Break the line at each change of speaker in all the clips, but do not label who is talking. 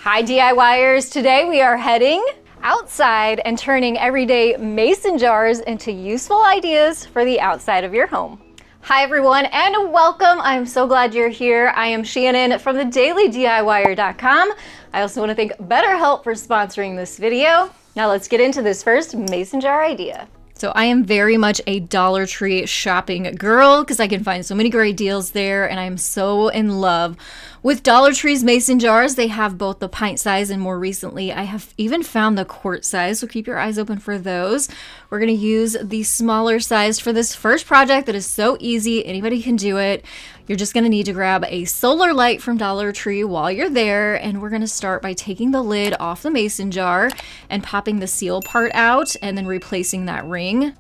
Hi DIYers, today we are heading outside and turning everyday mason jars into useful ideas for the outside of your home. Hi everyone and welcome. I'm so glad you're here. I am Shannon from TheDailyDIYer.com. I also want to thank BetterHelp for sponsoring this video. Now let's get into this first mason jar idea. So I am very much a Dollar Tree shopping girl because I can find so many great deals there, and I'm so in love with Dollar Tree's mason jars. They have both the pint size and more recently I have even found the quart size, so keep your eyes open for those. We're going to use the smaller size for this first project that is so easy, anybody can do it. You're just going to need to grab a solar light from Dollar Tree while you're there, and we're going to start by taking the lid off the mason jar and popping the seal part out and then replacing that ring.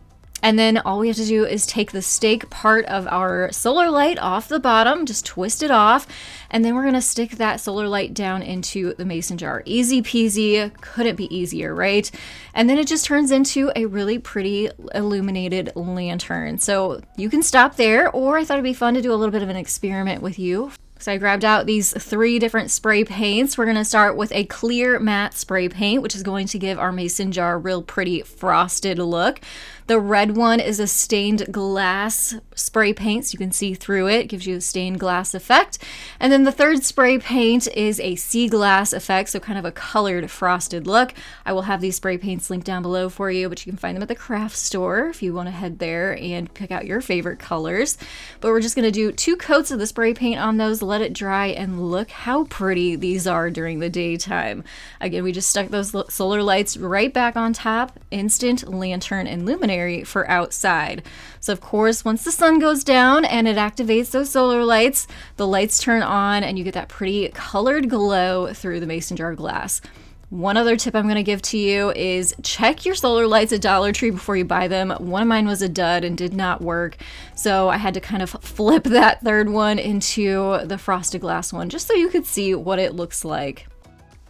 And then all we have to do is take the stake part of our solar light off the bottom, just twist it off, and then we're going to stick that solar light down into the mason jar. Easy peasy, couldn't be easier, right? And then it just turns into a really pretty illuminated lantern. So you can stop there, or I thought it'd be fun to do a little bit of an experiment with you. So I grabbed out these 3 different spray paints. We're going to start with a clear matte spray paint, which is going to give our mason jar a real pretty frosted look. The red one is a stained glass spray paint, so you can see through it. It gives you a stained glass effect. And then the third spray paint is a sea glass effect, so kind of a colored frosted look. I will have these spray paints linked down below for you, but you can find them at the craft store if you want to head there and pick out your favorite colors. But we're just going to do 2 coats of the spray paint on those, let it dry, and look how pretty these are during the daytime. Again, we just stuck those solar lights right back on top. Instant lantern and luminary for outside. So of course, once the sun goes down and it activates those solar lights, the lights turn on and you get that pretty colored glow through the mason jar glass. One other tip I'm going to give to you is check your solar lights at Dollar Tree before you buy them. One of mine was a dud and did not work, so I had to kind of flip that third one into the frosted glass one just so you could see what it looks like.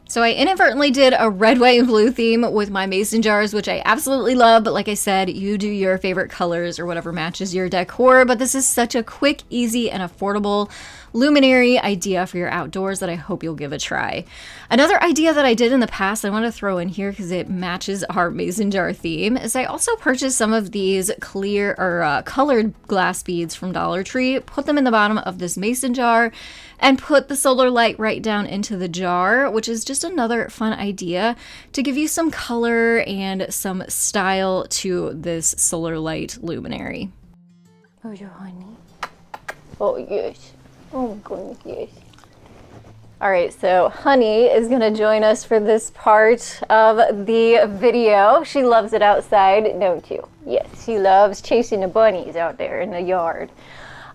So I inadvertently did a red, white, and blue theme with my mason jars, which I absolutely love. But like I said, you do your favorite colors or whatever matches your decor. But this is such a quick, easy, and affordable luminary idea for your outdoors that I hope you'll give a try. Another idea that I did in the past I want to throw in here because it matches our mason jar theme is I also purchased some of these clear or colored glass beads from Dollar Tree, put them in the bottom of this mason jar, and put the solar light right down into the jar, which is just another fun idea to give you some color and some style to this solar light luminary. Oh, your honey. Oh, yes. Oh my goodness, yes. All right, so Honey is gonna join us for this part of the video. She loves it outside, don't you? Yes, she loves chasing the bunnies out there in the yard.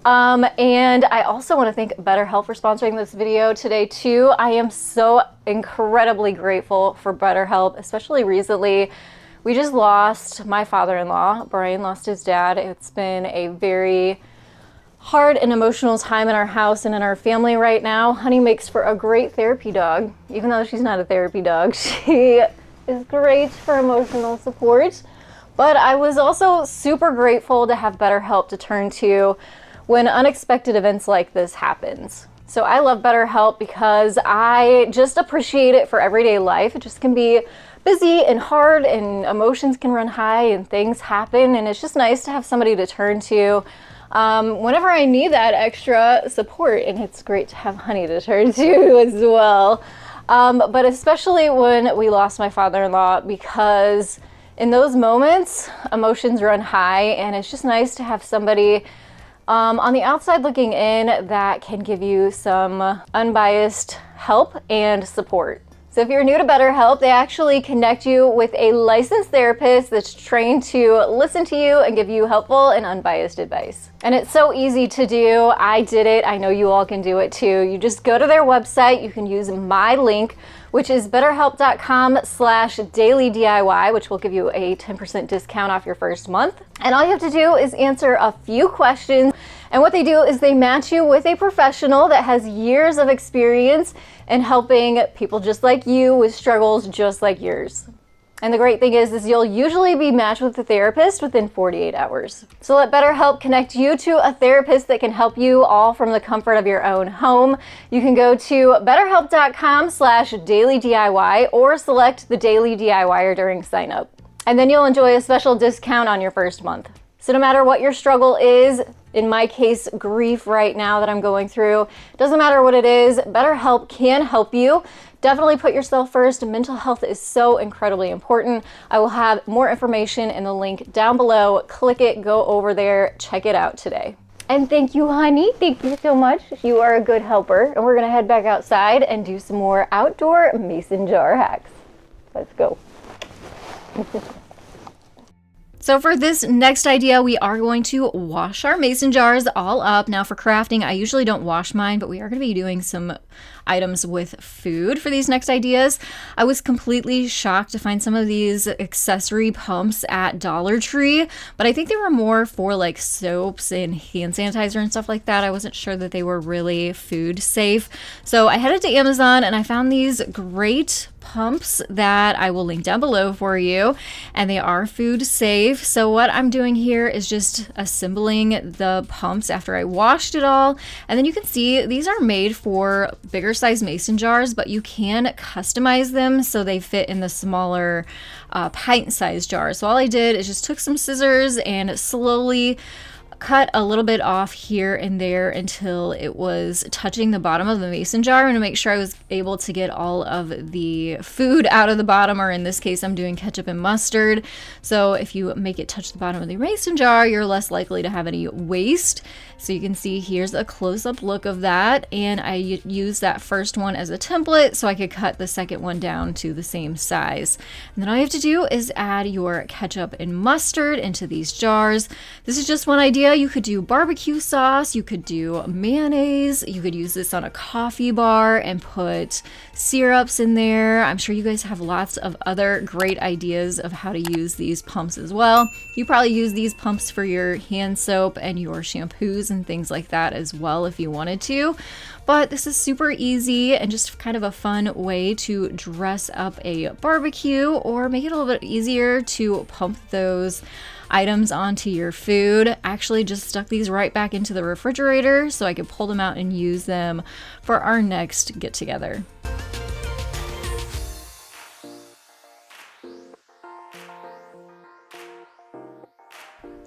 And I also want to thank BetterHelp for sponsoring this video today too. I am so incredibly grateful for BetterHelp, especially recently. We just lost my father-in-law. Brian lost his dad. It's been a very hard and emotional time in our house and in our family right now. Honey makes for a great therapy dog. Even though she's not a therapy dog, she is great for emotional support. But I was also super grateful to have BetterHelp to turn to when unexpected events like this happens. So I love BetterHelp because I just appreciate it for everyday life. It just can be busy and hard and emotions can run high and things happen, and it's just nice to have somebody to turn to whenever I need that extra support, and it's great to have Honey to turn to as well. But especially when we lost my father-in-law, because in those moments, emotions run high, and it's just nice to have somebody on the outside looking in that can give you some unbiased help and support. So if you're new to BetterHelp, they actually connect you with a licensed therapist that's trained to listen to you and give you helpful and unbiased advice. And it's so easy to do. I did it. I know you all can do it too. You just go to their website. You can use my link, which is betterhelp.com/dailydiy, which will give you a 10% discount off your first month. And all you have to do is answer a few questions. And what they do is they match you with a professional that has years of experience in helping people just like you with struggles just like yours. And the great thing is you'll usually be matched with a therapist within 48 hours. So let BetterHelp connect you to a therapist that can help you all from the comfort of your own home. You can go to betterhelp.com/dailydiy or select the Daily DIYer during sign up. And then you'll enjoy a special discount on your first month. So no matter what your struggle is, in my case, grief right now that I'm going through, doesn't matter what it is, BetterHelp can help you. Definitely put yourself first. Mental health is so incredibly important. I will have more information in the link down below. Click it, go over there, check it out today. And thank you, honey. Thank you so much. You are a good helper. And we're gonna head back outside and do some more outdoor mason jar hacks. Let's go. So for this next idea, we are going to wash our mason jars all up. Now for crafting, I usually don't wash mine, but we are going to be doing some items with food for these next ideas. I was completely shocked to find some of these accessory pumps at Dollar Tree, but I think they were more for like soaps and hand sanitizer and stuff like that. I wasn't sure that they were really food safe. So I headed to Amazon and I found these great pumps that I will link down below for you, and they are food safe. So what I'm doing here is just assembling the pumps after I washed it all, and then you can see these are made for bigger size mason jars, but you can customize them so they fit in the smaller pint size jars. So all I did is just took some scissors and slowly cut a little bit off here and there until it was touching the bottom of the mason jar, and to make sure I was able to get all of the food out of the bottom, or in this case I'm doing ketchup and mustard. So if you make it touch the bottom of the mason jar, you're less likely to have any waste. So you can see here's a close-up look of that, and I used that first one as a template so I could cut the second one down to the same size. And then all you have to do is add your ketchup and mustard into these jars. This is just one idea. You could do barbecue sauce, you could do mayonnaise, you could use this on a coffee bar and put syrups in there. I'm sure you guys have lots of other great ideas of how to use these pumps as well. You probably use these pumps for your hand soap and your shampoos and things like that as well if you wanted to. But this is super easy and just kind of a fun way to dress up a barbecue or make it a little bit easier to pump those items onto your food. I actually just stuck these right back into the refrigerator so I could pull them out and use them for our next get together.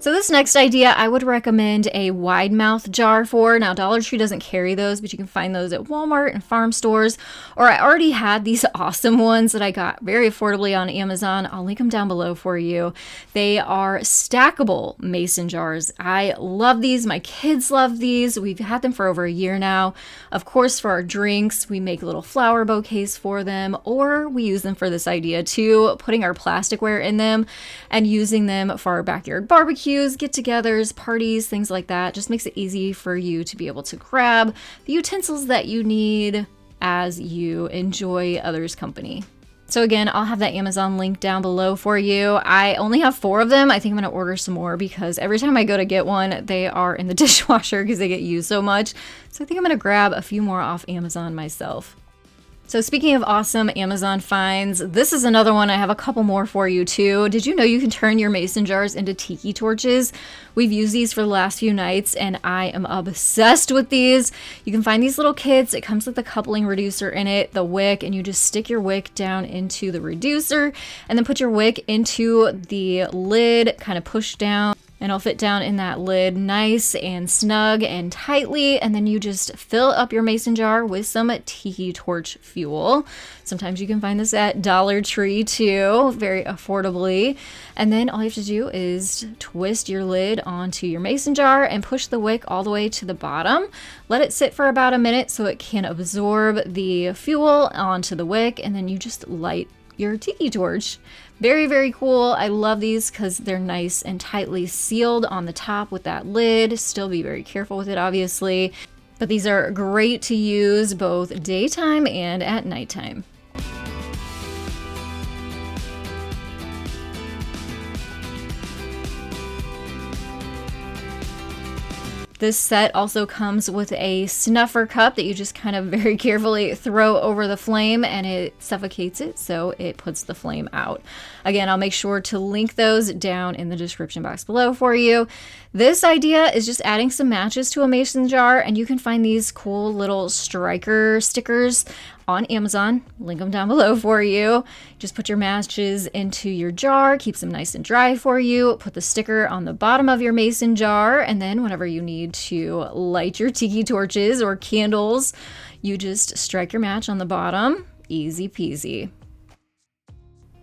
So this next idea, I would recommend a wide mouth jar for. Now Dollar Tree doesn't carry those, but you can find those at Walmart and farm stores. Or I already had these awesome ones that I got very affordably on Amazon. I'll link them down below for you. They are stackable mason jars. I love these. My kids love these. We've had them for over a year now. Of course, for our drinks, we make little flower bouquets for them, or we use them for this idea too, putting our plasticware in them and using them for our backyard barbecue, get-togethers, parties, things like that. Just makes it easy for you to be able to grab the utensils that you need as you enjoy others' company. So again, I'll have that Amazon link down below for you. I only have 4 of them. I think I'm going to order some more because every time I go to get one, they are in the dishwasher because they get used so much. So I think I'm going to grab a few more off Amazon myself. So speaking of awesome Amazon finds, this is another one. I have a couple more for you too. Did you know you can turn your mason jars into tiki torches? We've used these for the last few nights and I am obsessed with these. You can find these little kits. It comes with a coupling reducer in it, the wick, and you just stick your wick down into the reducer and then put your wick into the lid, kind of push down. And it'll fit down in that lid nice and snug and tightly. And then you just fill up your mason jar with some tiki torch fuel. Sometimes you can find this at Dollar Tree too, very affordably. And then all you have to do is twist your lid onto your mason jar and push the wick all the way to the bottom. Let it sit for about a minute so it can absorb the fuel onto the wick. And then you just light your tiki torch. Very, very cool. I love these because they're nice and tightly sealed on the top with that lid. Still be very careful with it, obviously. But these are great to use both daytime and at nighttime. This set also comes with a snuffer cup that you just kind of very carefully throw over the flame, and it suffocates it so it puts the flame out. Again, I'll make sure to link those down in the description box below for you. This idea is just adding some matches to a mason jar, and you can find these cool little striker stickers on Amazon. Link them down below for you. Just put your matches into your jar, keeps them nice and dry for you. Put the sticker on the bottom of your mason jar, and then whenever you need to light your tiki torches or candles, you just strike your match on the bottom. Easy peasy.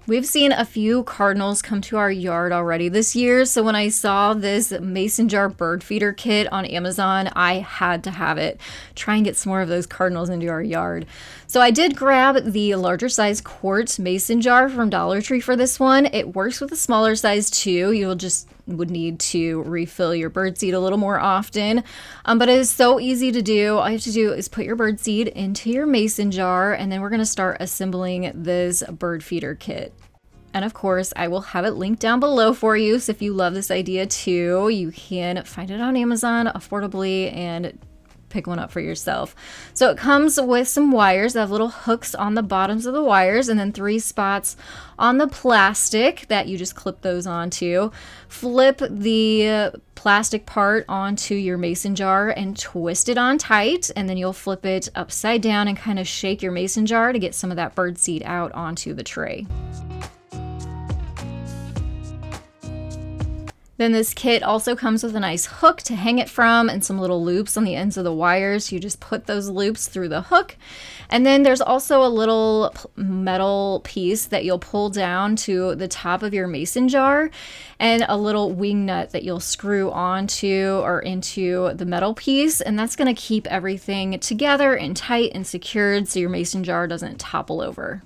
We've seen a few cardinals come to our yard already this year, so when I saw this mason jar bird feeder kit on Amazon, I had to have it. Try and get some more of those cardinals into our yard. So I did grab the larger size quart mason jar from Dollar Tree for this one. It works with the smaller size too. Would need to refill your birdseed a little more often, but it is so easy to do. All you have to do is put your birdseed into your mason jar, and then we're going to start assembling this bird feeder kit. And of course, I will have it linked down below for you, so if you love this idea too, you can find it on Amazon affordably and pick one up for yourself. So it comes with some wires that have little hooks on the bottoms of the wires, and then 3 spots on the plastic that you just clip those onto. Flip the plastic part onto your mason jar and twist it on tight, and then you'll flip it upside down and kind of shake your mason jar to get some of that bird seed out onto the tray. Then this kit also comes with a nice hook to hang it from and some little loops on the ends of the wires. You just put those loops through the hook. And then there's also a little metal piece that you'll pull down to the top of your mason jar, and a little wing nut that you'll screw onto or into the metal piece. And that's going to keep everything together and tight and secured so your mason jar doesn't topple over.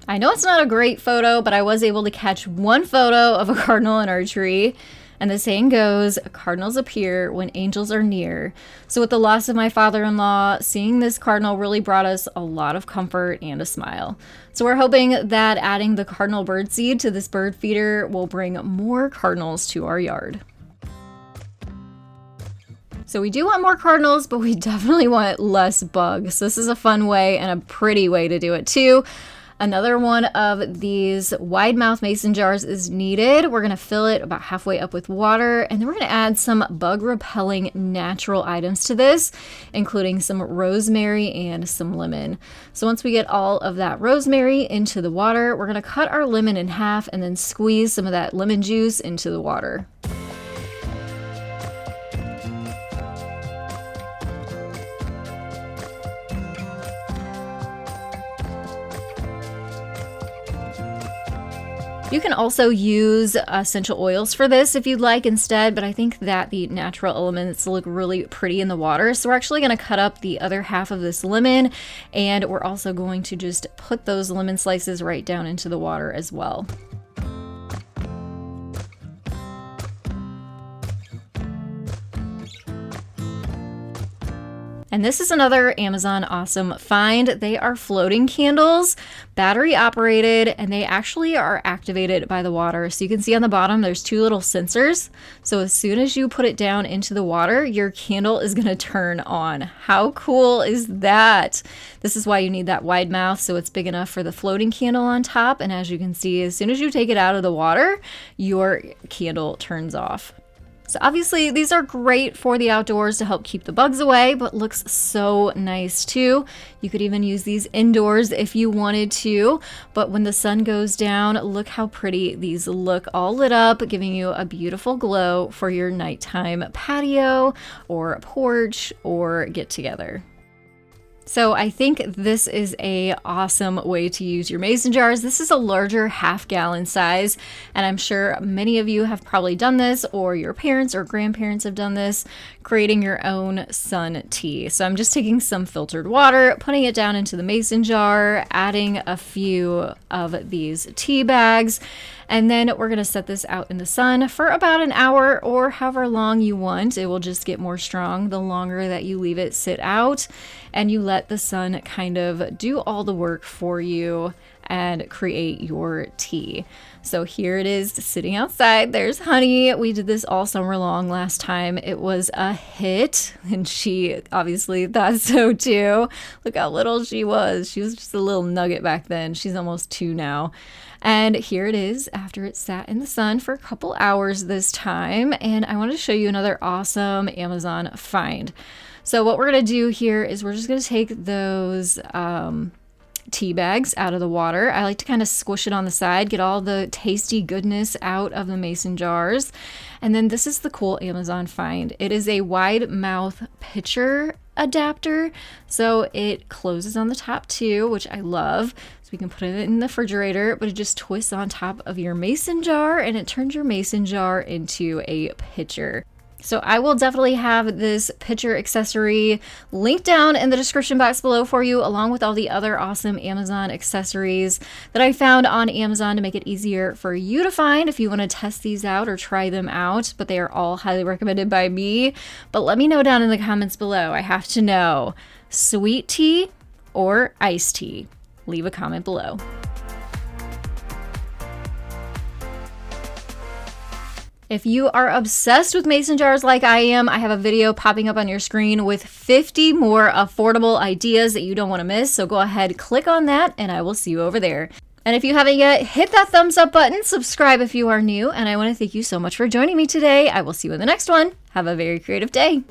I know it's not a great photo, but I was able to catch one photo of a cardinal in our tree. And the saying goes, cardinals appear when angels are near. So with the loss of my father-in-law, seeing this cardinal really brought us a lot of comfort and a smile. So we're hoping that adding the cardinal birdseed to this bird feeder will bring more cardinals to our yard. So we do want more cardinals, but we definitely want less bugs. So this is a fun way and a pretty way to do it too. Another one of these wide mouth mason jars is needed. We're going to fill it about halfway up with water, and then we're going to add some bug repelling natural items to this, including some rosemary and some lemon. So once we get all of that rosemary into the water, we're going to cut our lemon in half and then squeeze some of that lemon juice into the water. You can also use essential oils for this if you'd like instead, but I think that the natural elements look really pretty in the water. So we're actually going to cut up the other half of this lemon, and we're also going to just put those lemon slices right down into the water as well. And this is another Amazon awesome find. They are floating candles, battery operated, and they actually are activated by the water. So you can see on the bottom, there's 2 little sensors. So as soon as you put it down into the water, your candle is gonna turn on. How cool is that? This is why you need that wide mouth, so it's big enough for the floating candle on top. And as you can see, as soon as you take it out of the water, your candle turns off. So obviously these are great for the outdoors to help keep the bugs away, but looks so nice too. You could even use these indoors if you wanted to, but when the sun goes down, look how pretty these look all lit up, giving you a beautiful glow for your nighttime patio or porch or get together. So I think this is a awesome way to use your mason jars. This is a larger half-gallon size, and I'm sure many of you have probably done this, or your parents or grandparents have done this, creating your own sun tea. So I'm just taking some filtered water, putting it down into the mason jar, adding a few of these tea bags, and then we're going to set this out in the sun for about an hour or however long you want. It will just get more strong the longer that you leave it sit out and you let let the sun kind of do all the work for you and create your tea. So here it is sitting outside. There's Honey. We did this all summer long last time. It was a hit, and she obviously thought so too. Look how little she was. She was just a little nugget back then. She's almost 2 now. And here it is after it sat in the sun for a couple hours this time. And I wanted to show you another awesome Amazon find. So what we're going to do here is we're just going to take those tea bags out of the water. I like to kind of squish it on the side, get all the tasty goodness out of the mason jars. And then this is the cool Amazon find. It is a wide mouth pitcher adapter. So it closes on the top too, which I love. So we can put it in the refrigerator, but it just twists on top of your mason jar and it turns your mason jar into a pitcher. So I will definitely have this pitcher accessory linked down in the description box below for you, along with all the other awesome Amazon accessories that I found on Amazon to make it easier for you to find if you want to test these out or try them out. But they are all highly recommended by me. But let me know down in the comments below. I have to know, sweet tea or iced tea? Leave a comment below. If you are obsessed with mason jars like I am, I have a video popping up on your screen with 50 more affordable ideas that you don't want to miss. So go ahead, click on that, and I will see you over there. And if you haven't yet, hit that thumbs up button, subscribe if you are new, and I want to thank you so much for joining me today. I will see you in the next one. Have a very creative day.